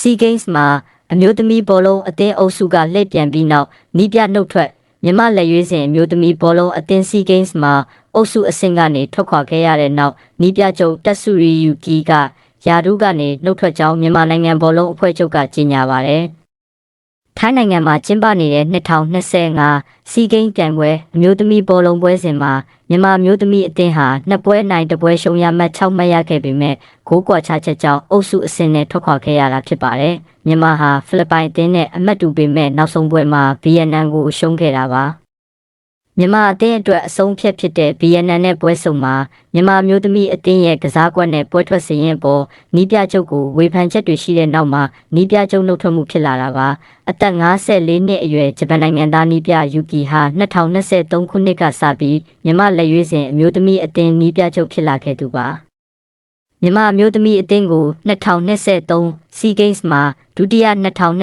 Sea Games မှာအမျိုးသမီးဘောလုံးအသင်းအုပ်စုကလှည့်ပြန်ပြီးနောက်နီးပြနှုတ်ထွက်မြန်မာလက်ရွေးစင်အမျိုးသမီးဘောလုံးအသင်း Sea Games မှာအုပ်စုအဆင့်ကနေထွက်ခွာခဲ့ရတဲ့နောက်နီးပြချုပ်တက်ဆူရီယူကီကယာဒူးကနေနှုတ်ထွက်ကြောင်းမြန်မာနိုင်ငံဘောလုံးအဖွဲ့ချုပ်ကကြေညာပါတယ်။ထိုင်းနိုင်ငံမှာကျင်းပနေတဲ့2025 Sea Games ပြိုင်ပွဲအမျိုးသမီးဘောလုံးပွဲစဉ်မှာမြန်မာမျိုးသမီးအသင်းဟာ2ပွဲနိုင်1ပွဲရှုံးရမှတ်6မှတ်ရခဲ့ပေမဲ့ဂိုးကွာခြားချက်ကြောင့်အုပ်စုအဆင့်နဲ့ထွက်ခွာခဲ့ရတာဖြစ်ပါတယ်။မြန်မာဟာဖိလစ်ပိုင်အသင်းနဲ့အမှတ်တူပေမဲ့နောက်ဆုံးပွဲမှာဗီယက်နမ်ကိုရှုံးခဲ့တာပါ။မြန်မာအသင်းအတွက်အဆုံးဖြတ်ဖြစ်တဲ့ဗီယက်နမ်နဲ့ပွဲဆုံမှာမြန်မာမျိုးသမီးအသင်းရဲ့ကစားကွက်နဲ့ပွဲထွက်စရင်ပေါ်နီးပြချုပ်ကိုဝေဖန်ချက်တွေရှိတဲ့နောက်မှာနီးပြချုပ်နှုတ်ထွက်မှုဖြစ်လာတာပါအသက်54နှစ်အရွယ်ဂျပန်နိုင်ငံသားနီးပြယူကီဟာ2023ခုနှစ်ကစပြီးမြန်မာလက်ရွေးစင်အမျိုးသမီးအသင်းနီးပြချုပ်ဖြစ်လာခဲ့သူပါမြန်မာအမျိုးသမီးအသင်းကို2023 Sea Games မှာဒုတိယ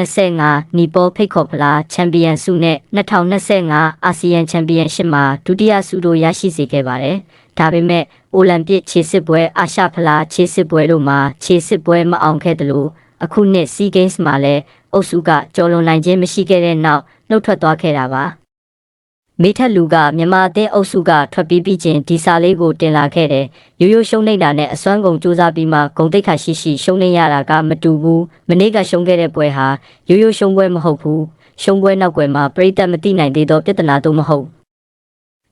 2025နီပေါ်ဖိတ်ခေါ်ဖလားချန်ပီယံဆုနဲ့2025အာဆီယံချန်ပီယံရှစ်မှာဒုတိယဆုတို့ရရှိစေခဲ့ပါတယ်။ဒါပေမဲ့အိုလံပစ်ခြေစစ်ပွဲအာရှဖလားခြေစစ်ပွဲတို့မှာခြေစစ်ပွဲမအောင်ခဲ့သလိုအခုနှစ် Sea Games မှာလည်းအုပ်စုကကျော်လွန်နိုင်ခြင်းမရှိခဲ့တဲ့နောက်နှုတ်ထွက်သွားခဲ့တာပါ။မိထက်လူကမြန်မာအသင်းအုပ်စုကထွက်ပြီးပြီးချင်းဒီစာလေးကိုတင်လာခဲ့တယ်။ရိုးရိုးရှုံးနေတာနဲ့အစွမ်းကုန်စူးစမ်းပြီးမှဂုံတိတ်ခါရှိရှိရှုံးနေရတာကမတူဘူး။မနေ့ကရှုံးခဲ့တဲ့ပွဲဟာရိုးရိုးရှုံးပွဲမဟုတ်ဘူး။ရှုံးပွဲနောက်ွယ်မှာပရိသတ်မသိနိုင်သေးသောပြဿနာတို့မဟုတ်။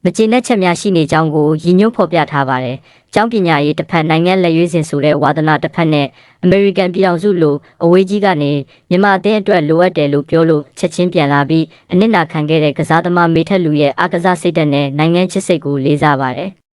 မကျေနပ်ချက်များရှိနေကြောင်းကိုရည်ညွှန်းဖော်ပြထားပါတယ်။ကျောင်းပညာရေးတစ်ဖက်နိုင်ငံလက်ရွေးစင်ဆိုတဲ့ဝါသနာတစ်ဖက်နဲ့အမေရိကန်ပြည်ထောင်စုလိုအဝေးကြီးကနေမြန်မာအသင်းအတွက်လိုအပ်တယ်လို့ပြောလို့ချက်ချင်းပြန်လာပြီးအနစ်နာခံခဲ့တဲ့ကစားသမားမေထက်လူရဲ့အားကစားစိတ်ဓာတ်နဲ့နိုင်ငံချစ်စိတ်ကိုလေးစားပါတယ်။